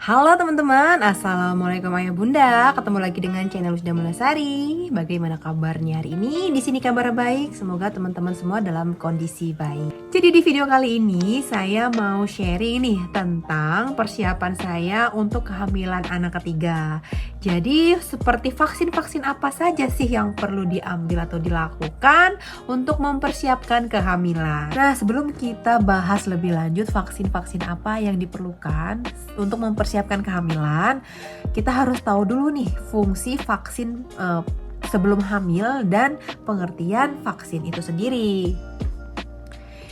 Halo teman-teman, Assalamualaikum ayah bunda. Ketemu lagi dengan channel Wisda Mulasari. Bagaimana kabarnya hari ini? Di sini kabar baik. Semoga teman-teman semua dalam kondisi baik. Jadi di video kali ini saya mau sharing nih tentang persiapan saya untuk kehamilan anak ketiga. Jadi seperti vaksin-vaksin apa saja sih yang perlu diambil atau dilakukan untuk mempersiapkan kehamilan. Nah, sebelum kita bahas lebih lanjut vaksin-vaksin apa yang diperlukan untuk mempersiapkan kehamilan, kita harus tahu dulu nih fungsi vaksin sebelum hamil dan pengertian vaksin itu sendiri.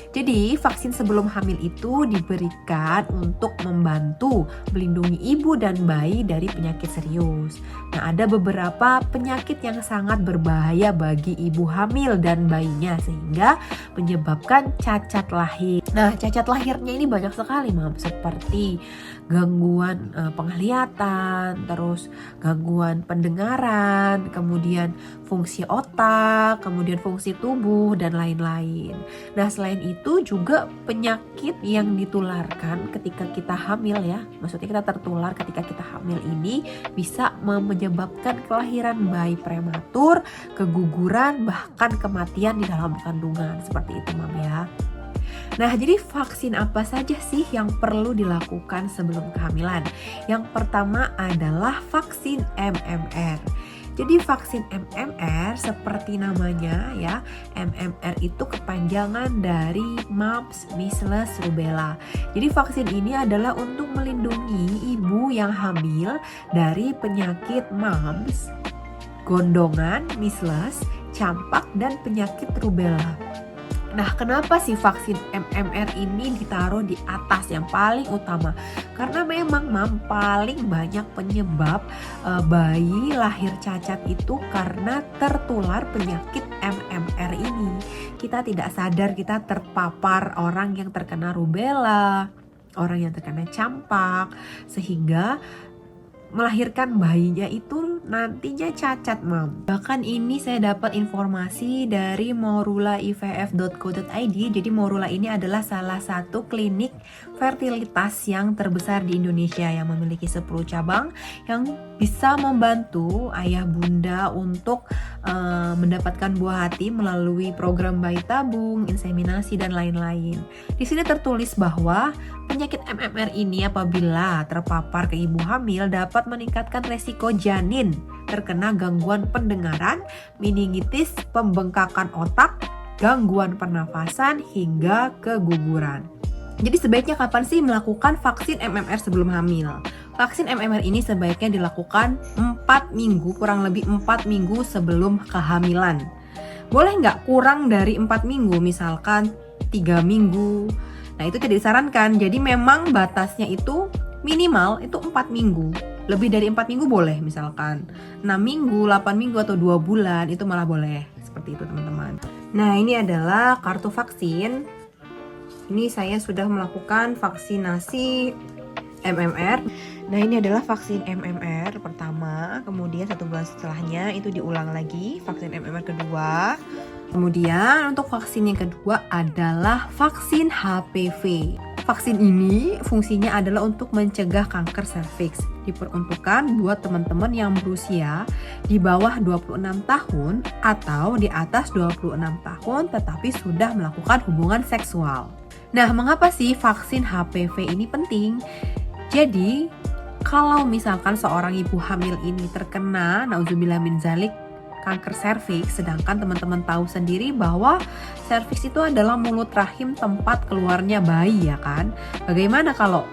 Jadi vaksin sebelum hamil itu diberikan untuk membantu melindungi ibu dan bayi dari penyakit serius. Nah, ada beberapa penyakit yang sangat berbahaya bagi ibu hamil dan bayinya sehingga menyebabkan cacat lahir. Nah, cacat lahirnya ini banyak sekali, Mam, seperti gangguan penglihatan, terus gangguan pendengaran, kemudian fungsi otak, kemudian fungsi tubuh dan lain-lain. Nah, selain itu juga penyakit yang ditularkan ketika kita hamil ya. Maksudnya kita tertular ketika kita hamil ini bisa menyebabkan kelahiran bayi prematur, keguguran, bahkan kematian di dalam kandungan. Seperti itu, Mam ya. Nah, jadi vaksin apa saja sih yang perlu dilakukan sebelum kehamilan? Yang pertama adalah vaksin MMR. Jadi vaksin MMR seperti namanya ya, MMR itu kepanjangan dari mumps, measles, rubella. Jadi vaksin ini adalah untuk melindungi ibu yang hamil dari penyakit mumps, gondongan, measles, campak, dan penyakit rubella. Nah, kenapa sih vaksin MMR ini ditaruh di atas yang paling utama? Karena memang paling banyak penyebab bayi lahir cacat itu karena tertular penyakit MMR ini. Kita tidak sadar kita terpapar orang yang terkena rubella, orang yang terkena campak, sehingga melahirkan bayinya itu nantinya cacat, Mam. Bahkan ini saya dapat informasi dari morulaivf.co.id. Jadi Morula ini adalah salah satu klinik fertilitas yang terbesar di Indonesia yang memiliki 10 cabang yang bisa membantu ayah bunda untuk mendapatkan buah hati melalui program bayi tabung, inseminasi, dan lain-lain. Di sini tertulis bahwa penyakit MMR ini apabila terpapar ke ibu hamil dapat meningkatkan resiko janin terkena gangguan pendengaran, meningitis, pembengkakan otak, gangguan pernafasan, hingga keguguran. Jadi sebaiknya kapan sih melakukan vaksin MMR sebelum hamil? Vaksin MMR ini sebaiknya dilakukan 4 minggu, kurang lebih 4 minggu sebelum kehamilan. Boleh nggak kurang dari 4 minggu, misalkan 3 minggu. Nah, itu tidak disarankan. Jadi memang batasnya itu minimal itu 4 minggu. Lebih dari 4 minggu boleh, misalkan 6 minggu, 8 minggu, atau 2 bulan itu malah boleh. Seperti itu, teman-teman. Nah, ini adalah kartu vaksin. Ini saya sudah melakukan vaksinasi MMR. Nah, ini adalah vaksin MMR pertama. Kemudian 1 bulan setelahnya itu diulang lagi vaksin MMR kedua. Kemudian untuk vaksin yang kedua adalah vaksin HPV. Vaksin ini fungsinya adalah untuk mencegah kanker serviks. Diperuntukkan buat teman-teman yang berusia di bawah 26 tahun atau di atas 26 tahun tetapi sudah melakukan hubungan seksual. Nah, mengapa sih vaksin HPV ini penting? Jadi, kalau misalkan seorang ibu hamil ini terkena nauzubillah min dzalik kanker serviks, sedangkan teman-teman tahu sendiri bahwa serviks itu adalah mulut rahim tempat keluarnya bayi ya kan. Bagaimana kalau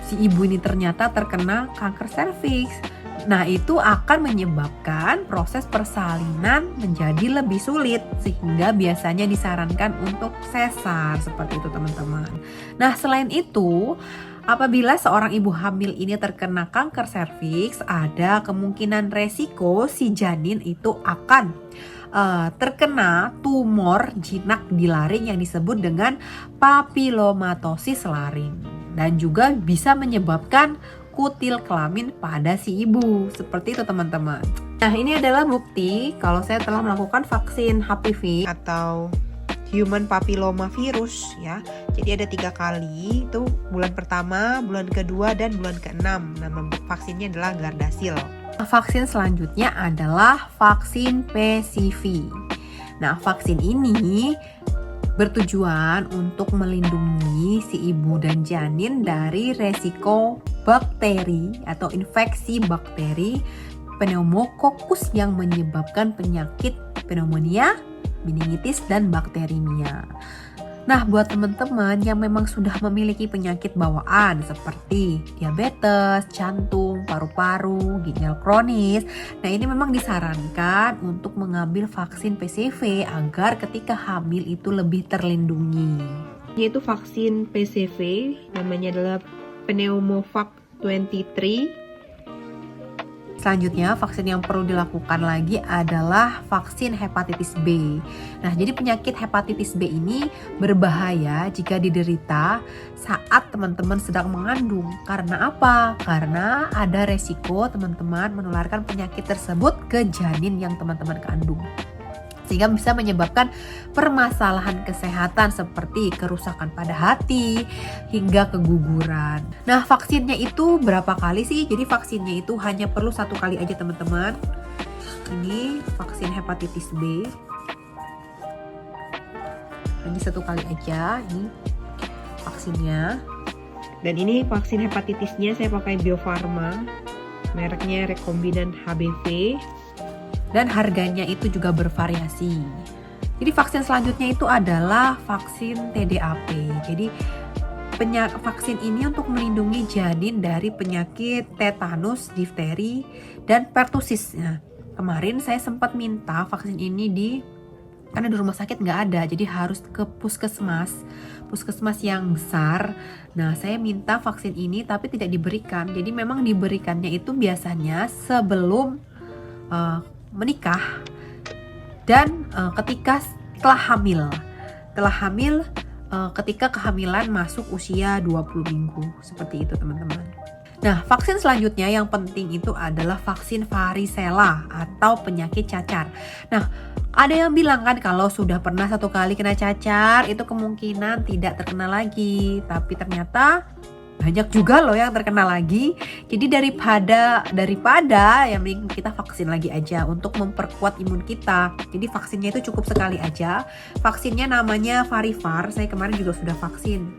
si ibu ini ternyata terkena kanker serviks? Nah, itu akan menyebabkan proses persalinan menjadi lebih sulit sehingga biasanya disarankan untuk sesar seperti itu, teman-teman. Nah, selain itu, apabila seorang ibu hamil ini terkena kanker serviks, ada kemungkinan resiko si janin itu akan terkena tumor jinak di laring yang disebut dengan papilomatosis laring dan juga bisa menyebabkan kutil kelamin pada si ibu. Seperti itu, teman-teman. Nah, ini adalah bukti kalau saya telah melakukan vaksin HPV atau human papilloma virus ya. Jadi ada 3 kali, itu bulan pertama, bulan kedua, dan bulan ke-6. Nama vaksinnya adalah Gardasil. Vaksin selanjutnya adalah vaksin PCV. Nah, vaksin ini bertujuan untuk melindungi si ibu dan janin dari resiko bakteri atau infeksi bakteri pneumococcus yang menyebabkan penyakit pneumonia, meningitis, dan bakteriemia. Nah, buat teman-teman yang memang sudah memiliki penyakit bawaan seperti diabetes, jantung, paru-paru, ginjal kronis, nah ini memang disarankan untuk mengambil vaksin PCV agar ketika hamil itu lebih terlindungi. Yaitu vaksin PCV, namanya adalah Pneumovac 23. Selanjutnya, vaksin yang perlu dilakukan lagi adalah vaksin hepatitis B. Nah, jadi penyakit hepatitis B ini berbahaya jika diderita saat teman-teman sedang mengandung. Karena apa? Karena ada resiko teman-teman menularkan penyakit tersebut ke janin yang teman-teman kandung, sehingga bisa menyebabkan permasalahan kesehatan seperti kerusakan pada hati hingga keguguran. Nah, vaksinnya itu berapa kali sih? Jadi vaksinnya itu hanya perlu 1 kali aja teman-teman. Ini vaksin hepatitis B, hanya 1 kali aja ini vaksinnya. Dan ini vaksin hepatitisnya saya pakai Bio Farma, mereknya Recombinant HBV. Dan harganya itu juga bervariasi. Jadi vaksin selanjutnya itu adalah vaksin TDAP. Jadi vaksin ini untuk melindungi janin dari penyakit tetanus, difteri, dan pertusis. Nah, kemarin saya sempat minta vaksin ini karena di rumah sakit nggak ada, jadi harus ke puskesmas yang besar. Nah, saya minta vaksin ini tapi tidak diberikan. Jadi memang diberikannya itu biasanya sebelum menikah dan ketika setelah hamil, ketika kehamilan masuk usia 20 minggu, seperti itu teman-teman. Nah, vaksin selanjutnya yang penting itu adalah vaksin varicella atau penyakit cacar. Nah, ada yang bilang kan kalau sudah pernah 1 kali kena cacar itu kemungkinan tidak terkena lagi, tapi ternyata banyak juga loh yang terkena lagi. Jadi daripada yang mending kita vaksin lagi aja untuk memperkuat imun kita. Jadi vaksinnya itu cukup sekali aja. Vaksinnya namanya Varivar. Saya kemarin juga sudah vaksin.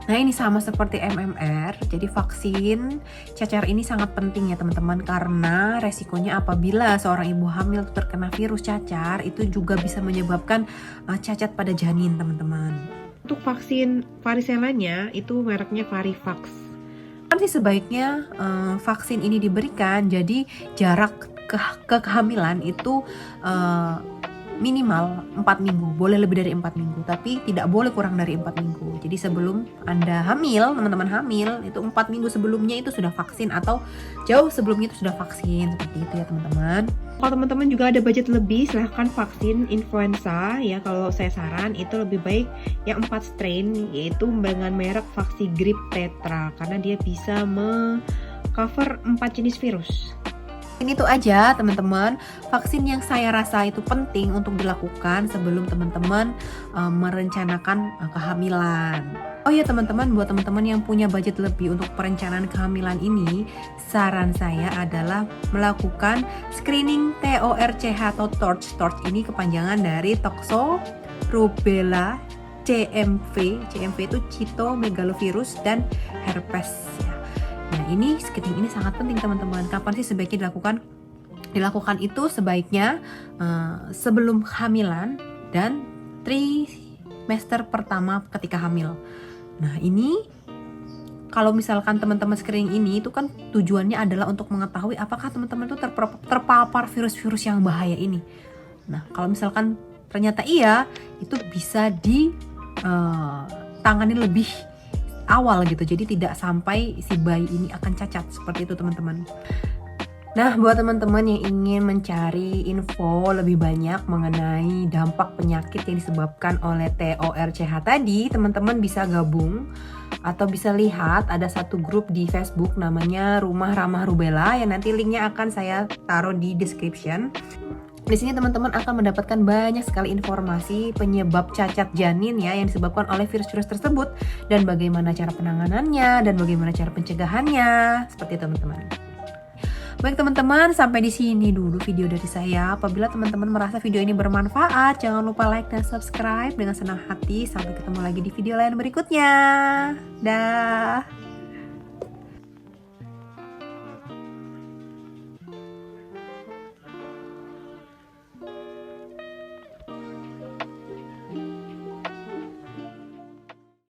Nah, ini sama seperti MMR. Jadi vaksin cacar ini sangat penting ya teman-teman, karena resikonya apabila seorang ibu hamil terkena virus cacar itu juga bisa menyebabkan cacat pada janin teman-teman. Untuk vaksin varicellanya itu mereknya Varivax. Kan sih sebaiknya vaksin ini diberikan, jadi jarak kehamilan itu minimal 4 minggu, boleh lebih dari 4 minggu, tapi tidak boleh kurang dari 4 minggu. Jadi sebelum Anda hamil, teman-teman hamil, itu 4 minggu sebelumnya itu sudah vaksin, atau jauh sebelumnya itu sudah vaksin, seperti itu ya teman-teman. Kalau teman-teman juga ada budget lebih, silahkan vaksin influenza ya. Kalau saya saran itu lebih baik yang 4 strain, yaitu dengan merek Vaxigrip Tetra, karena dia bisa cover 4 jenis virus. Ini tuh aja teman-teman, vaksin yang saya rasa itu penting untuk dilakukan sebelum teman-teman merencanakan kehamilan. Oh ya teman-teman, buat teman-teman yang punya budget lebih untuk perencanaan kehamilan ini, saran saya adalah melakukan screening TORCH atau TORCH. TORCH ini kepanjangan dari Toxo, Rubella, CMV. CMV itu Cytomegalovirus dan herpes ya. Nah, ini screening ini sangat penting teman-teman. Kapan sih sebaiknya dilakukan? Dilakukan itu sebaiknya sebelum kehamilan dan trimester pertama ketika hamil. Nah, ini kalau misalkan teman-teman screening ini itu kan tujuannya adalah untuk mengetahui apakah teman-teman itu terpapar virus-virus yang bahaya ini. Nah, kalau misalkan ternyata iya, itu bisa ditangani lebih awal gitu, jadi tidak sampai si bayi ini akan cacat, seperti itu teman-teman. Nah, buat teman-teman yang ingin mencari info lebih banyak mengenai dampak penyakit yang disebabkan oleh TORCH tadi, teman-teman bisa gabung atau bisa lihat ada satu grup di Facebook namanya Rumah Ramah Rubella, yang nanti linknya akan saya taruh di description. Di sini teman-teman akan mendapatkan banyak sekali informasi penyebab cacat janin ya yang disebabkan oleh virus-virus tersebut dan bagaimana cara penanganannya dan bagaimana cara pencegahannya. Seperti itu teman-teman. Baik teman-teman, sampai di sini dulu video dari saya. Apabila teman-teman merasa video ini bermanfaat, jangan lupa like dan subscribe dengan senang hati. Sampai ketemu lagi di video lain berikutnya. Dah.